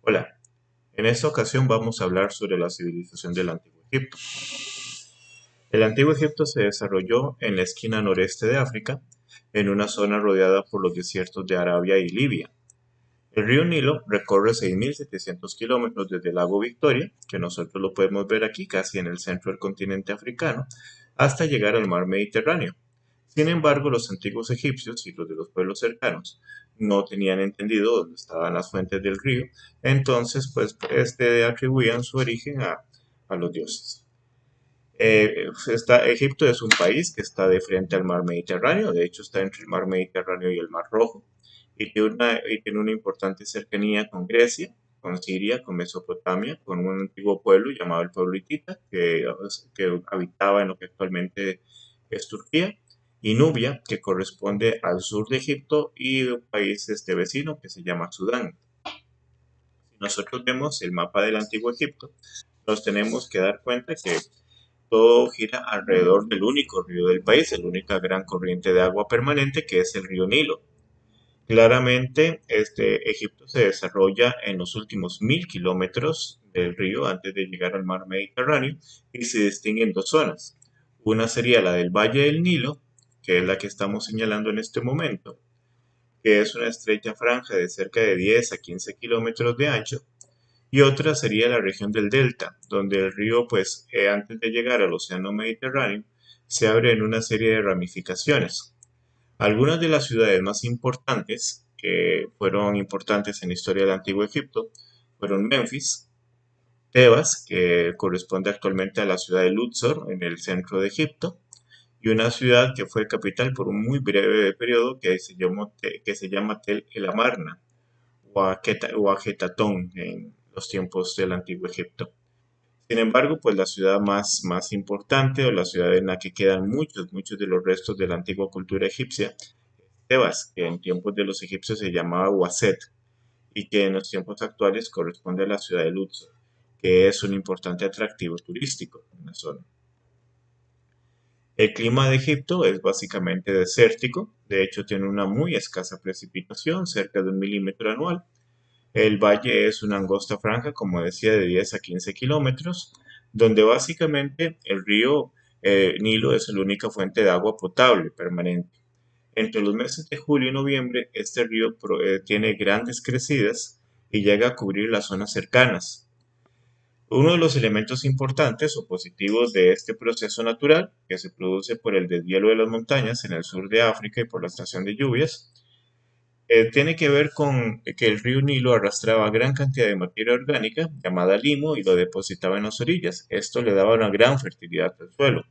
Hola, en esta ocasión vamos a hablar sobre la civilización del Antiguo Egipto. El Antiguo Egipto se desarrolló en la esquina noreste de África, en una zona rodeada por los desiertos de Arabia y Libia. El río Nilo recorre 6.700 kilómetros desde el lago Victoria, que nosotros lo podemos ver aquí casi en el centro del continente africano, hasta llegar al mar Mediterráneo. Sin embargo, los antiguos egipcios y los de los pueblos cercanos no tenían entendido dónde estaban las fuentes del río, entonces atribuían su origen a los dioses. Egipto es un país que está de frente al mar Mediterráneo, de hecho está entre el mar Mediterráneo y el mar Rojo, y tiene una importante cercanía con Grecia, con Siria, con Mesopotamia, con un antiguo pueblo llamado el pueblo hitita, que habitaba en lo que actualmente es Turquía, y Nubia, que corresponde al sur de Egipto, y un país vecino que se llama Sudán. Si nosotros vemos el mapa del antiguo Egipto, nos tenemos que dar cuenta que todo gira alrededor del único río del país, la única gran corriente de agua permanente que es el río Nilo. Claramente, Egipto se desarrolla en los últimos 1.000 kilómetros del río antes de llegar al mar Mediterráneo y se distingue en dos zonas. Una sería la del Valle del Nilo, que es la que estamos señalando en este momento, que es una estrecha franja de cerca de 10 a 15 kilómetros de ancho, y otra sería la región del delta, donde el río, antes de llegar al océano Mediterráneo, se abre en una serie de ramificaciones. Algunas de las ciudades más importantes, que fueron importantes en la historia del Antiguo Egipto, fueron Memphis, Tebas, que corresponde actualmente a la ciudad de Luxor, en el centro de Egipto, y una ciudad que fue capital por un muy breve periodo que se llama Tel el Amarna, o Ajetatón en los tiempos del Antiguo Egipto. Sin embargo, pues la ciudad más importante, o la ciudad en la que quedan muchos de los restos de la antigua cultura egipcia, es Tebas, que en tiempos de los egipcios se llamaba Waset, y que en los tiempos actuales corresponde a la ciudad de Luxor, que es un importante atractivo turístico en la zona. El clima de Egipto es básicamente desértico, de hecho tiene una muy escasa precipitación, cerca de 1 milímetro anual. El valle es una angosta franja, como decía, de 10 a 15 kilómetros, donde básicamente el río Nilo es la única fuente de agua potable permanente. Entre los meses de julio y noviembre, este río tiene grandes crecidas y llega a cubrir las zonas cercanas. Uno de los elementos importantes o positivos de este proceso natural, que se produce por el deshielo de las montañas en el sur de África y por la estación de lluvias, tiene que ver con que el río Nilo arrastraba gran cantidad de materia orgánica llamada limo y lo depositaba en las orillas. Esto le daba una gran fertilidad al suelo.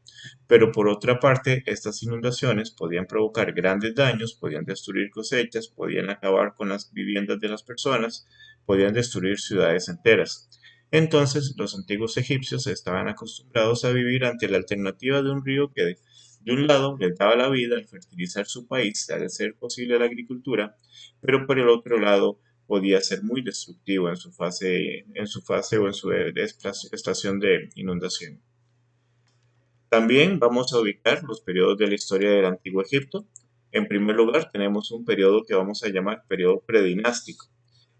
Pero por otra parte, estas inundaciones podían provocar grandes daños, podían destruir cosechas, podían acabar con las viviendas de las personas, podían destruir ciudades enteras. Entonces, los antiguos egipcios estaban acostumbrados a vivir ante la alternativa de un río que de un lado les daba la vida al fertilizar su país, al hacer posible la agricultura, pero por el otro lado podía ser muy destructivo en su fase o en su estación de inundación. También vamos a ubicar los periodos de la historia del Antiguo Egipto. En primer lugar, tenemos un periodo que vamos a llamar periodo predinástico.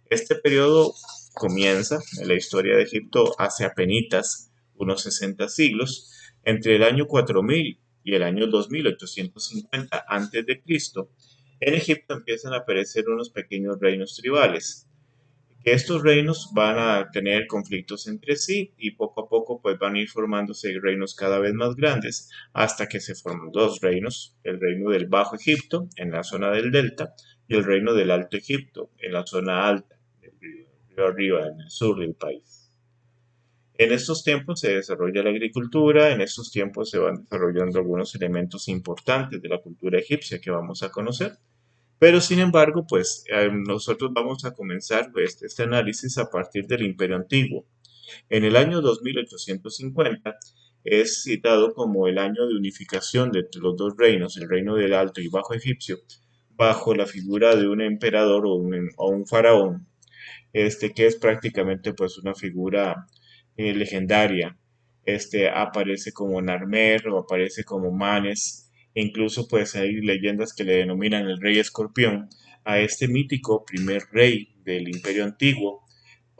Este periodo comienza en la historia de Egipto hace apenas unos 60 siglos, entre el año 4000 y el año 2850 a.C. En Egipto empiezan a aparecer unos pequeños reinos tribales, que estos reinos van a tener conflictos entre sí y poco a poco pues van a ir formándose reinos cada vez más grandes hasta que se forman dos reinos, el reino del Bajo Egipto en la zona del delta y el reino del Alto Egipto en la zona alta del río arriba en el sur del país. En estos tiempos se desarrolla la agricultura, en estos tiempos se van desarrollando algunos elementos importantes de la cultura egipcia que vamos a conocer. Pero sin embargo, nosotros vamos a comenzar este análisis a partir del Imperio Antiguo. En el año 2850 es citado como el año de unificación de los dos reinos, el reino del Alto y Bajo Egipcio, bajo la figura de un emperador o un faraón, que es prácticamente pues una figura legendaria. Aparece como Narmer o aparece como Manes, e incluso pues hay leyendas que le denominan el rey escorpión a este mítico primer rey del Imperio Antiguo,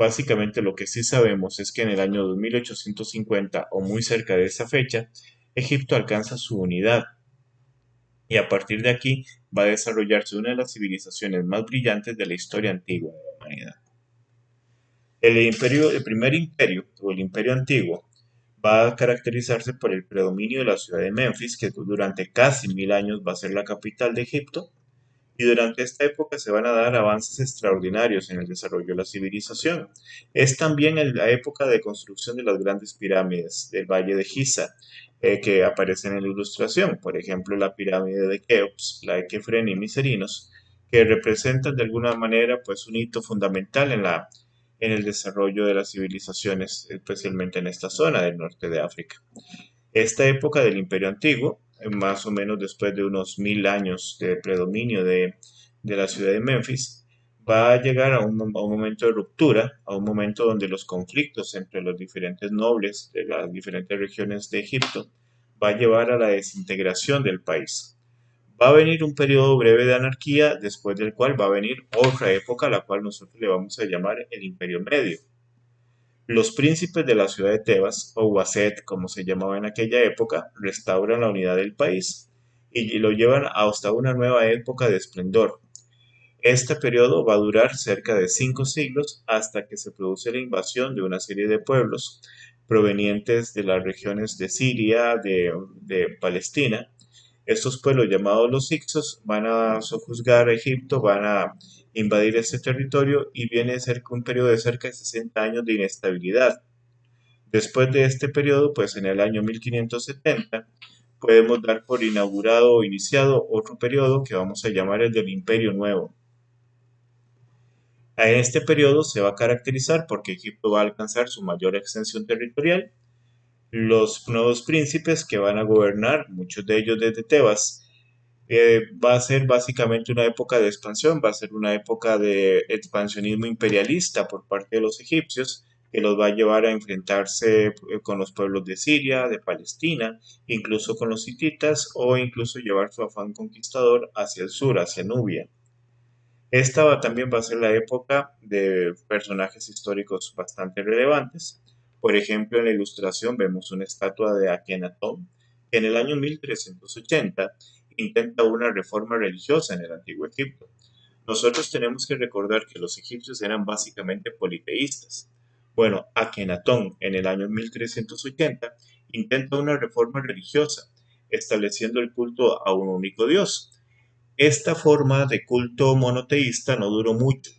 Básicamente lo que sí sabemos es que en el año 2850 o muy cerca de esa fecha, Egipto alcanza su unidad y a partir de aquí va a desarrollarse una de las civilizaciones más brillantes de la historia antigua de la humanidad. El primer imperio, o el imperio antiguo, va a caracterizarse por el predominio de la ciudad de Memphis, que durante casi 1000 años va a ser la capital de Egipto, y durante esta época se van a dar avances extraordinarios en el desarrollo de la civilización. Es también la época de construcción de las grandes pirámides del Valle de Giza, que aparecen en la ilustración. Por ejemplo, la pirámide de Keops, la de Kefren y Miserinos, que representan de alguna manera pues, un hito fundamental en el desarrollo de las civilizaciones, especialmente en esta zona del norte de África. Esta época del Imperio Antiguo, más o menos después de unos 1000 años de predominio de la ciudad de Memphis, va a llegar a un momento de ruptura, a un momento donde los conflictos entre los diferentes nobles de las diferentes regiones de Egipto va a llevar a la desintegración del país. Va a venir un periodo breve de anarquía, después del cual va a venir otra época, a la cual nosotros le vamos a llamar el Imperio Medio. Los príncipes de la ciudad de Tebas, o Waset como se llamaba en aquella época, restauran la unidad del país y lo llevan hasta una nueva época de esplendor. Este periodo va a durar cerca de 5 siglos hasta que se produce la invasión de una serie de pueblos provenientes de las regiones de Siria, de Palestina. Estos pueblos llamados los Hicsos van a sojuzgar a Egipto, van a invadir este territorio y viene a ser un periodo de cerca de 60 años de inestabilidad. Después de este periodo, pues en el año 1570, podemos dar por inaugurado o iniciado otro periodo que vamos a llamar el del Imperio Nuevo. En este periodo se va a caracterizar porque Egipto va a alcanzar su mayor extensión territorial. Los nuevos príncipes que van a gobernar, muchos de ellos desde Tebas, va a ser básicamente una época de expansión, va a ser una época de expansionismo imperialista por parte de los egipcios, que los va a llevar a enfrentarse con los pueblos de Siria, de Palestina, incluso con los hititas o incluso llevar su afán conquistador hacia el sur, hacia Nubia. También va a ser la época de personajes históricos bastante relevantes. Por ejemplo, en la ilustración vemos una estatua de Akenatón, que en el año 1380 intenta una reforma religiosa en el antiguo Egipto. Nosotros tenemos que recordar que los egipcios eran básicamente politeístas. Bueno, Akenatón en el año 1380 intenta una reforma religiosa, estableciendo el culto a un único Dios. Esta forma de culto monoteísta no duró mucho.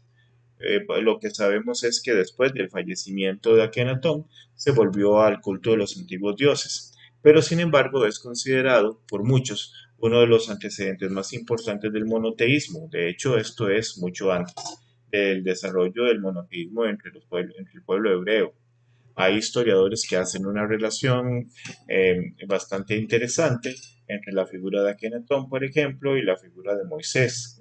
Lo que sabemos es que después del fallecimiento de Akenatón se volvió al culto de los antiguos dioses, pero sin embargo es considerado por muchos uno de los antecedentes más importantes del monoteísmo. De hecho, esto es mucho antes del desarrollo del monoteísmo entre el pueblo hebreo. Hay historiadores que hacen una relación bastante interesante entre la figura de Akenatón, por ejemplo, y la figura de Moisés,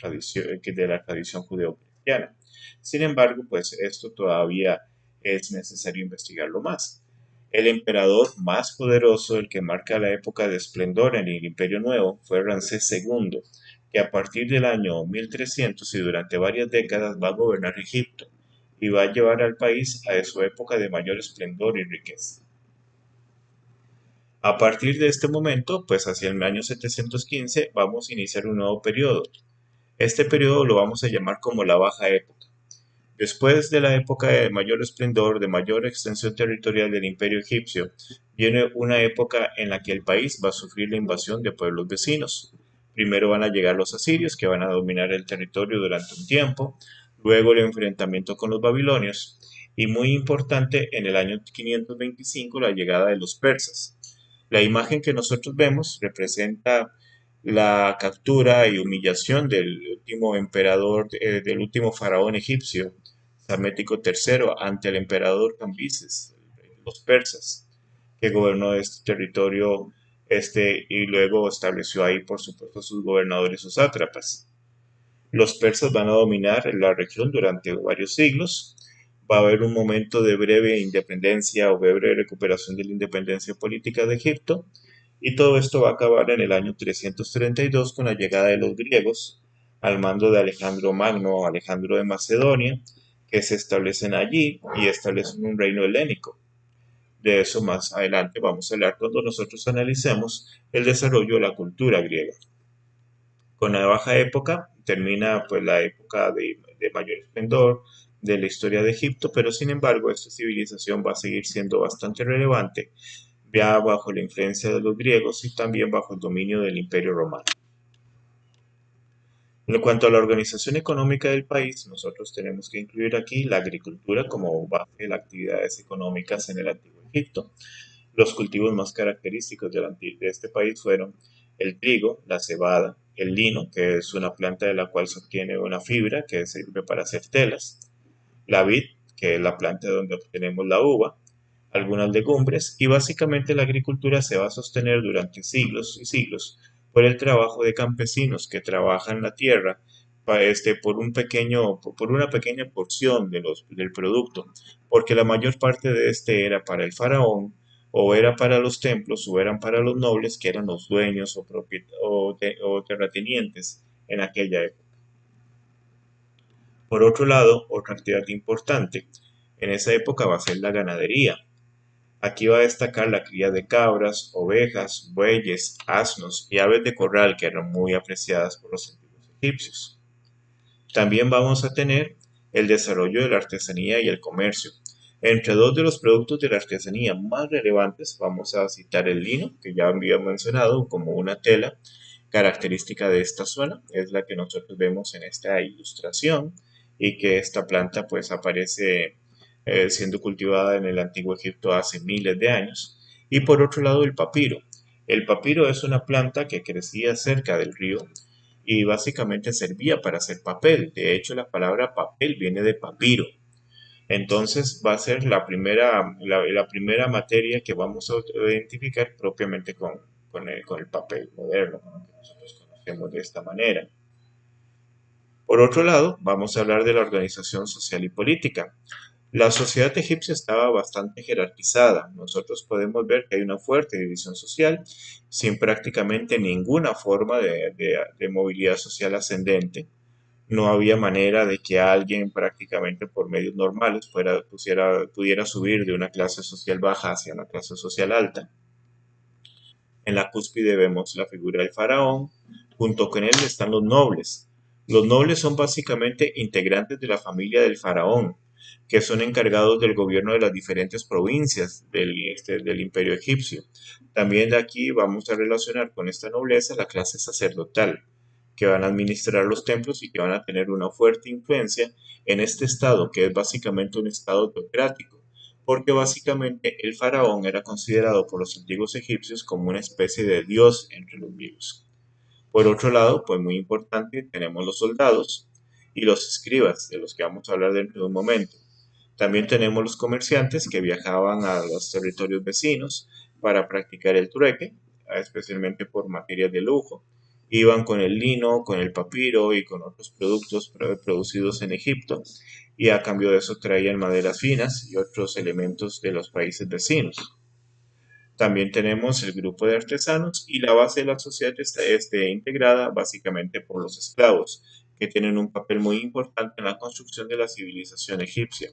de la tradición judeocristiana. Sin embargo, pues esto todavía es necesario investigarlo más. El emperador más poderoso, el que marca la época de esplendor en el Imperio Nuevo, fue Ramsés II, que a partir del año 1300 y durante varias décadas va a gobernar Egipto y va a llevar al país a su época de mayor esplendor y riqueza. A partir de este momento, pues hacia el año 715, vamos a iniciar un nuevo periodo. Este periodo lo vamos a llamar como la Baja Época. Después de la época de mayor esplendor, de mayor extensión territorial del Imperio egipcio, viene una época en la que el país va a sufrir la invasión de pueblos vecinos. Primero van a llegar los asirios, que van a dominar el territorio durante un tiempo, luego el enfrentamiento con los babilonios, y muy importante, en el año 525 la llegada de los persas. La imagen que nosotros vemos representa la captura y humillación del último emperador, del último faraón egipcio, Psamético III, ante el emperador Cambises, los persas, que gobernó este territorio y luego estableció ahí, por supuesto, sus gobernadores, sus sátrapas. Los persas van a dominar la región durante varios siglos. Va a haber un momento de breve independencia o breve recuperación de la independencia política de Egipto. Y todo esto va a acabar en el año 332 con la llegada de los griegos al mando de Alejandro Magno o Alejandro de Macedonia, que se establecen allí y establecen un reino helénico. De eso más adelante vamos a hablar cuando nosotros analicemos el desarrollo de la cultura griega. Con la Baja Época termina pues la época de mayor esplendor de la historia de Egipto, pero sin embargo esta civilización va a seguir siendo bastante relevante ya bajo la influencia de los griegos y también bajo el dominio del Imperio Romano. En cuanto a la organización económica del país, nosotros tenemos que incluir aquí la agricultura como base de las actividades económicas en el Antiguo Egipto. Los cultivos más característicos de este país fueron el trigo, la cebada, el lino, que es una planta de la cual se obtiene una fibra que sirve para hacer telas, la vid, que es la planta donde obtenemos la uva, algunas legumbres y básicamente la agricultura se va a sostener durante siglos y siglos por el trabajo de campesinos que trabajan la tierra por una pequeña porción del producto, porque la mayor parte de este era para el faraón o era para los templos o eran para los nobles que eran los dueños o terratenientes en aquella época. Por otro lado, otra actividad importante en esa época va a ser la ganadería. Aquí va a destacar la cría de cabras, ovejas, bueyes, asnos y aves de corral que eran muy apreciadas por los antiguos egipcios. También vamos a tener el desarrollo de la artesanía y el comercio. Entre dos de los productos de la artesanía más relevantes vamos a citar el lino, que ya había mencionado como una tela característica de esta zona, es la que nosotros vemos en esta ilustración y que esta planta pues aparece siendo cultivada en el antiguo Egipto hace miles de años. Y por otro lado el papiro. El papiro es una planta que crecía cerca del río y básicamente servía para hacer papel. De hecho, la palabra papel viene de papiro. Entonces va a ser la primera materia que vamos a identificar propiamente con el papel moderno, ¿no? Que nosotros conocemos de esta manera. Por otro lado, vamos a hablar de la organización social y política. La sociedad egipcia estaba bastante jerarquizada. Nosotros podemos ver que hay una fuerte división social, sin prácticamente ninguna forma de movilidad social ascendente. No había manera de que alguien prácticamente por medios normales pudiera subir de una clase social baja hacia una clase social alta. En la cúspide vemos la figura del faraón, junto con él están los nobles. Los nobles son básicamente integrantes de la familia del faraón, que son encargados del gobierno de las diferentes provincias del imperio egipcio. También de aquí vamos a relacionar con esta nobleza la clase sacerdotal, que van a administrar los templos y que van a tener una fuerte influencia en este estado, que es básicamente un estado teocrático, porque básicamente el faraón era considerado por los antiguos egipcios como una especie de dios entre los vivos. Por otro lado, pues muy importante, tenemos los soldados y los escribas, de los que vamos a hablar dentro de un momento. También tenemos los comerciantes que viajaban a los territorios vecinos para practicar el trueque, especialmente por materias de lujo. Iban con el lino, con el papiro y con otros productos producidos en Egipto, y a cambio de eso traían maderas finas y otros elementos de los países vecinos. También tenemos el grupo de artesanos y la base de la sociedad está integrada básicamente por los esclavos, que tienen un papel muy importante en la construcción de la civilización egipcia.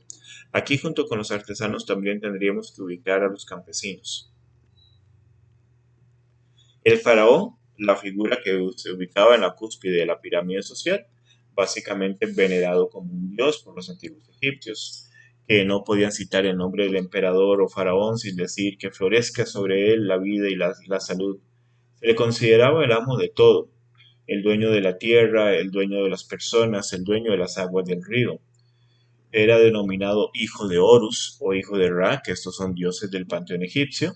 Aquí junto con los artesanos también tendríamos que ubicar a los campesinos. El faraón, la figura que se ubicaba en la cúspide de la pirámide social, básicamente venerado como un dios por los antiguos egipcios, que no podían citar el nombre del emperador o faraón sin decir que florezca sobre él la vida y la salud. Se le consideraba el amo de todo, el dueño de la tierra, el dueño de las personas, el dueño de las aguas del río. Era denominado hijo de Horus o hijo de Ra, que estos son dioses del panteón egipcio.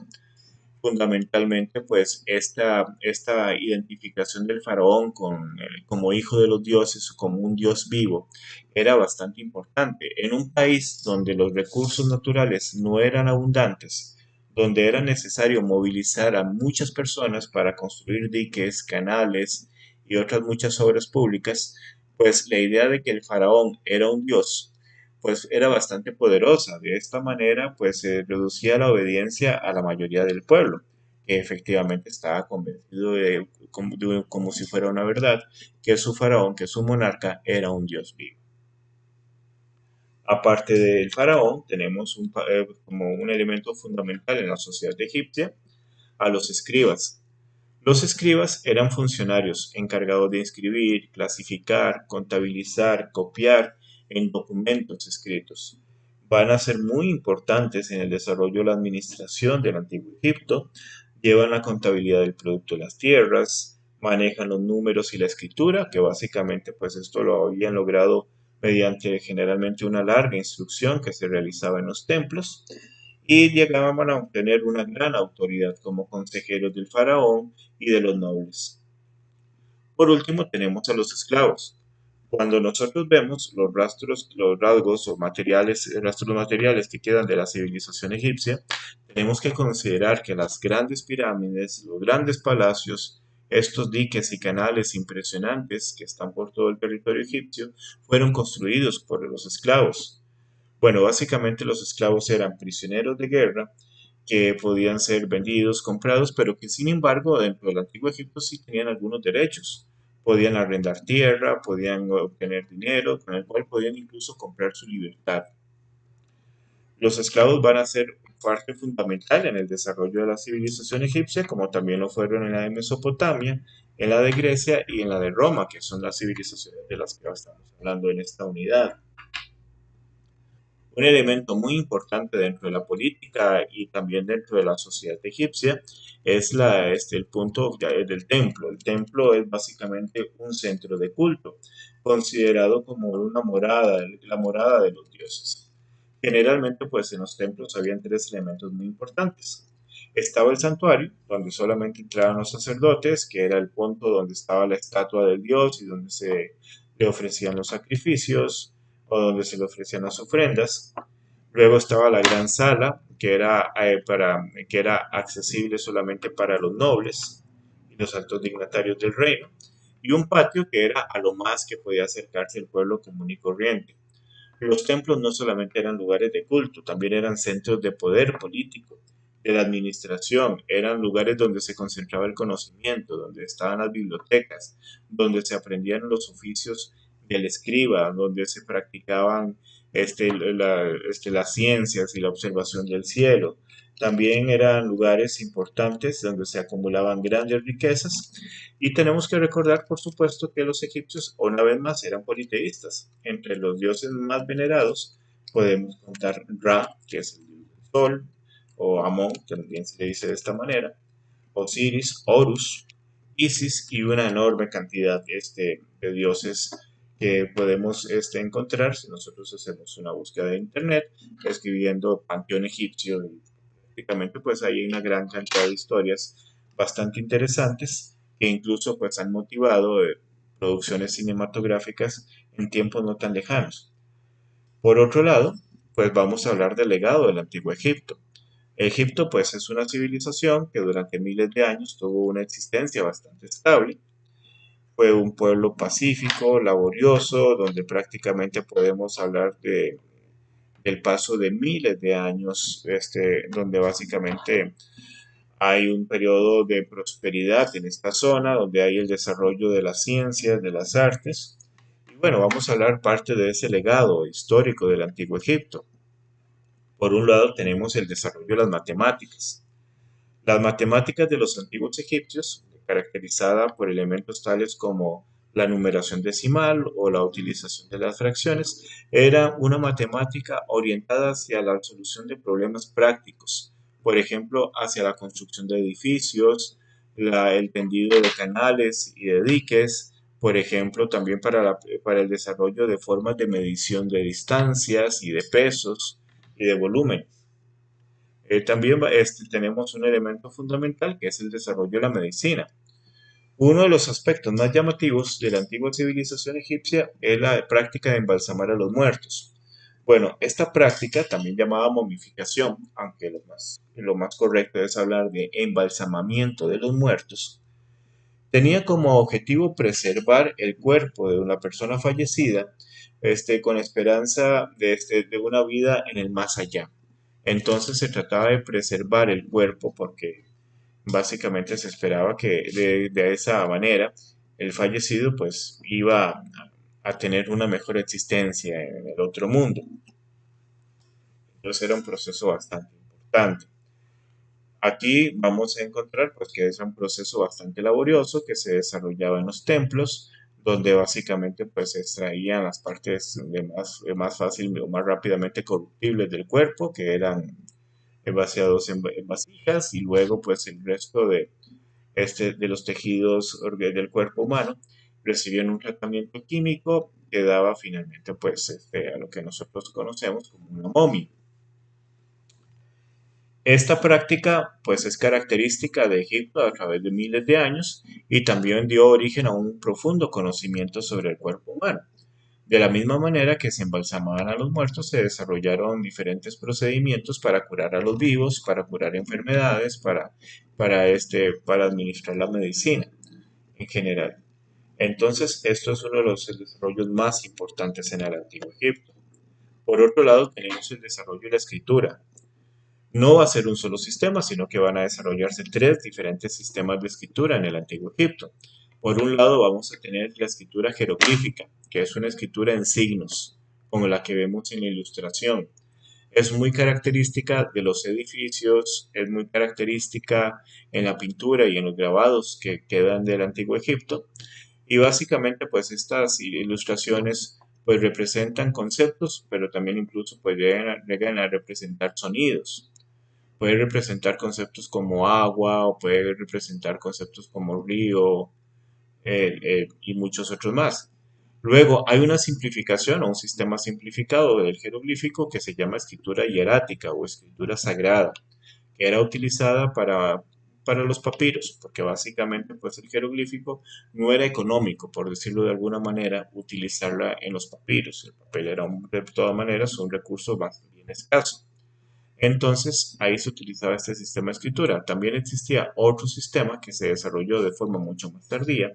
Fundamentalmente, pues esta identificación del faraón como hijo de los dioses o como un dios vivo era bastante importante. En un país donde los recursos naturales no eran abundantes, donde era necesario movilizar a muchas personas para construir diques, canales y otras muchas obras públicas, pues la idea de que el faraón era un dios pues era bastante poderosa. De esta manera, pues se reducía la obediencia a la mayoría del pueblo, que efectivamente estaba convencido como si fuera una verdad, que su faraón, que su monarca, era un dios vivo. Aparte del faraón, tenemos como un elemento fundamental en la sociedad egipcia a los escribas. Los escribas eran funcionarios encargados de inscribir, clasificar, contabilizar, copiar en documentos escritos. Van a ser muy importantes en el desarrollo de la administración del Antiguo Egipto. Llevan la contabilidad del producto de las tierras, manejan los números y la escritura, que básicamente pues esto lo habían logrado mediante generalmente una larga instrucción que se realizaba en los templos y llegaban a obtener una gran autoridad como consejeros del faraón y de los nobles. Por último, tenemos a los esclavos. Cuando nosotros vemos los rastros, los rasgos o materiales, rastros materiales que quedan de la civilización egipcia, tenemos que considerar que las grandes pirámides, los grandes palacios, estos diques y canales impresionantes que están por todo el territorio egipcio, fueron construidos por los esclavos. Bueno, básicamente los esclavos eran prisioneros de guerra que podían ser vendidos, comprados, pero que sin embargo dentro del antiguo Egipto sí tenían algunos derechos. Podían arrendar tierra, podían obtener dinero, con el cual podían incluso comprar su libertad. Los esclavos van a ser parte fundamental en el desarrollo de la civilización egipcia, como también lo fueron en la de Mesopotamia, en la de Grecia y en la de Roma, que son las civilizaciones de las que estamos hablando en esta unidad. Un elemento muy importante dentro de la política y también dentro de la sociedad egipcia es el punto del templo. El templo es básicamente un centro de culto, considerado como una morada, la morada de los dioses. Generalmente, pues en los templos habían tres elementos muy importantes. Estaba el santuario, donde solamente entraban los sacerdotes, que era el punto donde estaba la estatua del dios y donde se le ofrecían los sacrificios o donde se le ofrecían las ofrendas. Luego estaba la gran sala, que era accesible solamente para los nobles y los altos dignatarios del reino, y un patio que era a lo más que podía acercarse el pueblo común y corriente. Los templos no solamente eran lugares de culto, también eran centros de poder político, de la administración, eran lugares donde se concentraba el conocimiento, donde estaban las bibliotecas, donde se aprendían los oficios del escriba, donde se practicaban las ciencias y la observación del cielo. También eran lugares importantes donde se acumulaban grandes riquezas y tenemos que recordar, por supuesto, que los egipcios, una vez más, eran politeístas. Entre los dioses más venerados podemos contar Ra, que es el dios del sol, o Amón, que también se le dice de esta manera, Osiris, Horus, Isis y una enorme cantidad de dioses que podemos encontrar si nosotros hacemos una búsqueda de internet escribiendo panteón egipcio. Y prácticamente pues hay una gran cantidad de historias bastante interesantes que incluso pues han motivado producciones cinematográficas en tiempos no tan lejanos. Por otro lado, pues vamos a hablar del legado del antiguo Egipto. Egipto pues es una civilización que durante miles de años tuvo una existencia bastante estable. Fue un pueblo pacífico, laborioso, donde prácticamente podemos hablar del paso de miles de años, donde básicamente hay un periodo de prosperidad en esta zona, donde hay el desarrollo de las ciencias, de las artes. Y bueno, vamos a hablar parte de ese legado histórico del antiguo Egipto. Por un lado tenemos el desarrollo de las matemáticas. Las matemáticas de los antiguos egipcios, caracterizada por elementos tales como la numeración decimal o la utilización de las fracciones, era una matemática orientada hacia la solución de problemas prácticos, por ejemplo, hacia la construcción de edificios, el tendido de canales y de diques, por ejemplo, también para el desarrollo de formas de medición de distancias y de pesos y de volumen. También tenemos un elemento fundamental que es el desarrollo de la medicina. Uno de los aspectos más llamativos de la antigua civilización egipcia es la práctica de embalsamar a los muertos. Bueno, esta práctica, también llamada momificación, aunque lo más correcto es hablar de embalsamamiento de los muertos, tenía como objetivo preservar el cuerpo de una persona fallecida, con esperanza de una vida en el más allá. Entonces se trataba de preservar el cuerpo porque básicamente se esperaba que de esa manera el fallecido pues iba a tener una mejor existencia en el otro mundo. Entonces era un proceso bastante importante. Aquí vamos a encontrar pues que es un proceso bastante laborioso que se desarrollaba en los templos, donde básicamente pues se extraían las partes de más fácil o más rápidamente corruptibles del cuerpo, que eran vaciados en vasijas, y luego pues el resto de los tejidos del cuerpo humano recibían un tratamiento químico que daba finalmente pues a lo que nosotros conocemos como una momia. Esta práctica pues es característica de Egipto a través de miles de años y también dio origen a un profundo conocimiento sobre el cuerpo humano. De la misma manera que se embalsamaban a los muertos, se desarrollaron diferentes procedimientos para curar a los vivos, para curar enfermedades, para administrar la medicina en general. Entonces, esto es uno de los desarrollos más importantes en el Antiguo Egipto. Por otro lado, tenemos el desarrollo de la escritura. No va a ser un solo sistema, sino que van a desarrollarse tres diferentes sistemas de escritura en el Antiguo Egipto. Por un lado vamos a tener la escritura jeroglífica, que es una escritura en signos, como la que vemos en la ilustración. Es muy característica de los edificios, es muy característica en la pintura y en los grabados que quedan del Antiguo Egipto. Y básicamente pues estas ilustraciones pues representan conceptos, pero también incluso pues llegan a representar sonidos. Puede representar conceptos como agua o puede representar conceptos como río y muchos otros más. Luego hay una simplificación o un sistema simplificado del jeroglífico que se llama escritura hierática o escritura sagrada, que era utilizada para los papiros, porque básicamente pues el jeroglífico no era económico, por decirlo de alguna manera, utilizarla en los papiros. El papel era de todas maneras un recurso bastante bien escaso. Entonces, ahí se utilizaba este sistema de escritura. También existía otro sistema que se desarrolló de forma mucho más tardía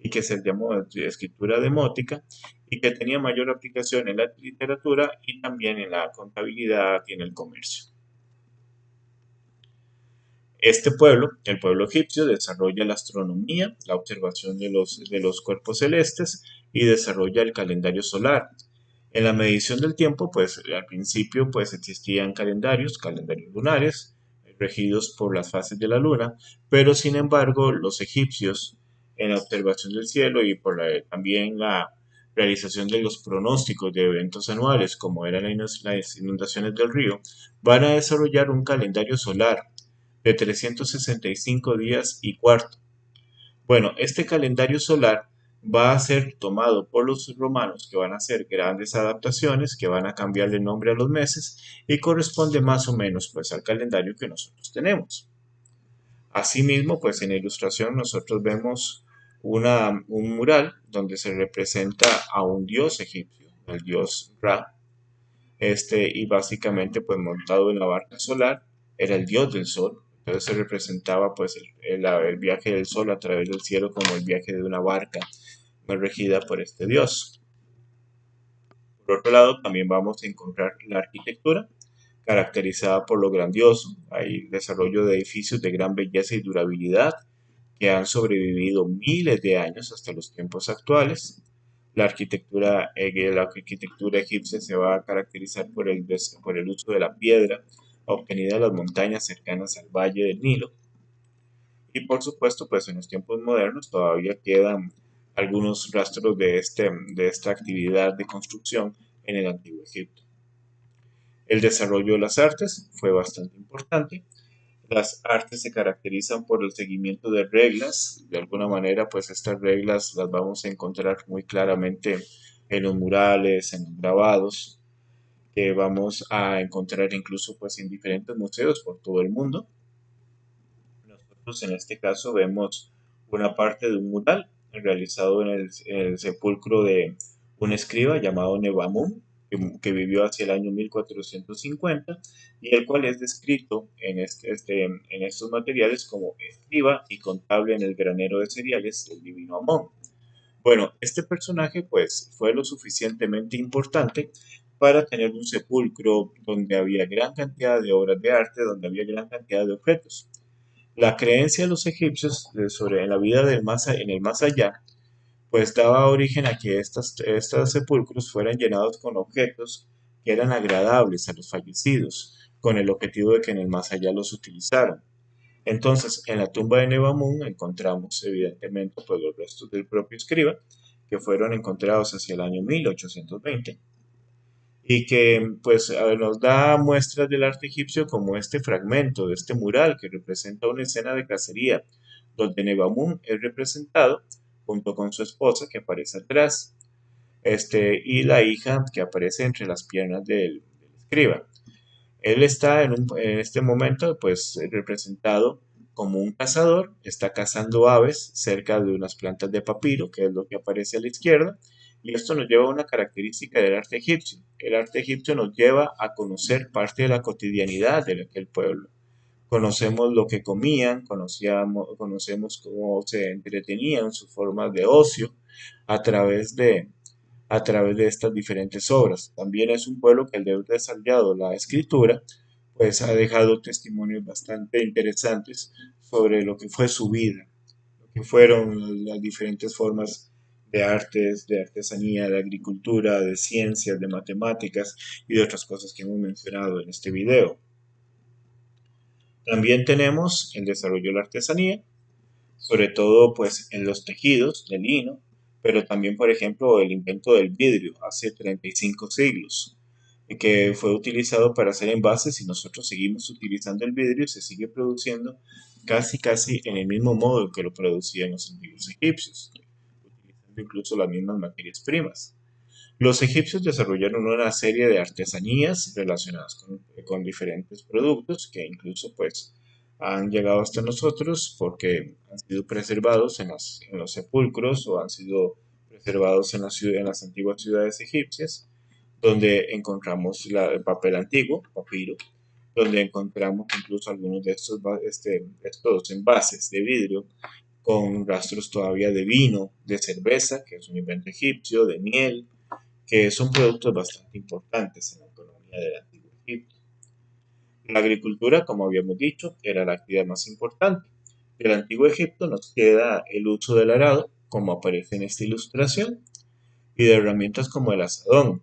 y que se llamó escritura demótica y que tenía mayor aplicación en la literatura y también en la contabilidad y en el comercio. Este pueblo, el pueblo egipcio, desarrolla la astronomía, la observación de los cuerpos celestes y desarrolla el calendario solar. En la medición del tiempo, pues al principio pues existían calendarios lunares, regidos por las fases de la luna, pero sin embargo los egipcios en la observación del cielo y también la realización de los pronósticos de eventos anuales como eran las inundaciones del río, van a desarrollar un calendario solar de 365 días y cuarto. Bueno, este calendario solar va a ser tomado por los romanos, que van a hacer grandes adaptaciones, que van a cambiarle el nombre a los meses y corresponde más o menos pues al calendario que nosotros tenemos. Asimismo, pues en la ilustración nosotros vemos un mural donde se representa a un dios egipcio, el dios Ra, y básicamente pues montado en la barca solar, era el dios del sol. Entonces se representaba pues el viaje del sol a través del cielo como el viaje de una barca regida por este dios. Por otro lado, también vamos a encontrar la arquitectura, caracterizada por lo grandioso. Hay desarrollo de edificios de gran belleza y durabilidad que han sobrevivido miles de años hasta los tiempos actuales. La arquitectura egipcia se va a caracterizar por el uso de la piedra obtenida en las montañas cercanas al valle del Nilo. Y por supuesto, pues en los tiempos modernos todavía quedan algunos rastros de esta actividad de construcción en el Antiguo Egipto. El desarrollo de las artes fue bastante importante. Las artes se caracterizan por el seguimiento de reglas. De alguna manera, pues estas reglas las vamos a encontrar muy claramente en los murales, en los grabados, que vamos a encontrar incluso pues en diferentes museos por todo el mundo. Nosotros en este caso vemos una parte de un mural realizado en el sepulcro de un escriba llamado Nebamun, que vivió hacia el año 1450 y el cual es descrito en estos materiales como escriba y contable en el granero de cereales del divino Amón. Bueno, este personaje pues fue lo suficientemente importante para tener un sepulcro donde había gran cantidad de obras de arte, donde había gran cantidad de objetos. La creencia de los egipcios sobre la vida en el más allá, pues daba origen a que estos sepulcros fueran llenados con objetos que eran agradables a los fallecidos, con el objetivo de que en el más allá los utilizaran. Entonces, en la tumba de Nebamun encontramos evidentemente pues, los restos del propio escriba, que fueron encontrados hacia el año 1820 y que pues nos da muestras del arte egipcio como este fragmento de este mural que representa una escena de cacería, donde Nebamun es representado junto con su esposa que aparece atrás, y la hija que aparece entre las piernas del escriba. Él está en este momento pues representado como un cazador, está cazando aves cerca de unas plantas de papiro, que es lo que aparece a la izquierda, y esto nos lleva a una característica del arte egipcio. El arte egipcio nos lleva a conocer parte de la cotidianidad de aquel pueblo. Conocemos lo que comían, conocemos cómo se entretenían, sus formas de ocio a través de estas diferentes obras. También es un pueblo que al haber desarrollado la escritura, pues ha dejado testimonios bastante interesantes sobre lo que fue su vida, lo que fueron las diferentes formas de artes, de artesanía, de agricultura, de ciencias, de matemáticas y de otras cosas que hemos mencionado en este video. También tenemos el desarrollo de la artesanía, sobre todo pues en los tejidos de lino, pero también por ejemplo el invento del vidrio hace 35 siglos, que fue utilizado para hacer envases y nosotros seguimos utilizando el vidrio y se sigue produciendo casi en el mismo modo que lo producían los antiguos egipcios, utilizando incluso las mismas materias primas. Los egipcios desarrollaron una serie de artesanías relacionadas con diferentes productos que incluso pues han llegado hasta nosotros porque han sido preservados en los sepulcros o han sido preservados en las antiguas ciudades egipcias, donde encontramos el papel antiguo, papiro, donde encontramos incluso algunos de estos envases de vidrio con rastros todavía de vino, de cerveza, que es un invento egipcio, de miel, que son productos bastante importantes en la economía del antiguo Egipto. La agricultura, como habíamos dicho, era la actividad más importante. Del antiguo Egipto nos queda el uso del arado, como aparece en esta ilustración, y de herramientas como el asadón.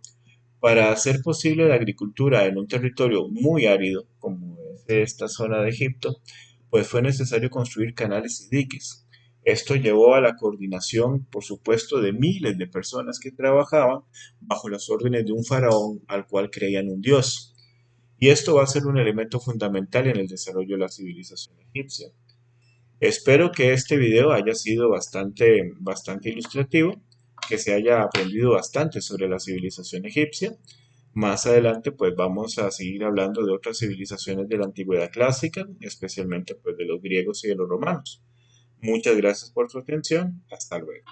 Para hacer posible la agricultura en un territorio muy árido, como es esta zona de Egipto, pues fue necesario construir canales y diques. Esto llevó a la coordinación, por supuesto, de miles de personas que trabajaban bajo las órdenes de un faraón al cual creían un dios. Y esto va a ser un elemento fundamental en el desarrollo de la civilización egipcia. Espero que este video haya sido bastante ilustrativo, que se haya aprendido bastante sobre la civilización egipcia. Más adelante pues vamos a seguir hablando de otras civilizaciones de la antigüedad clásica, especialmente pues de los griegos y de los romanos. Muchas gracias por su atención. Hasta luego.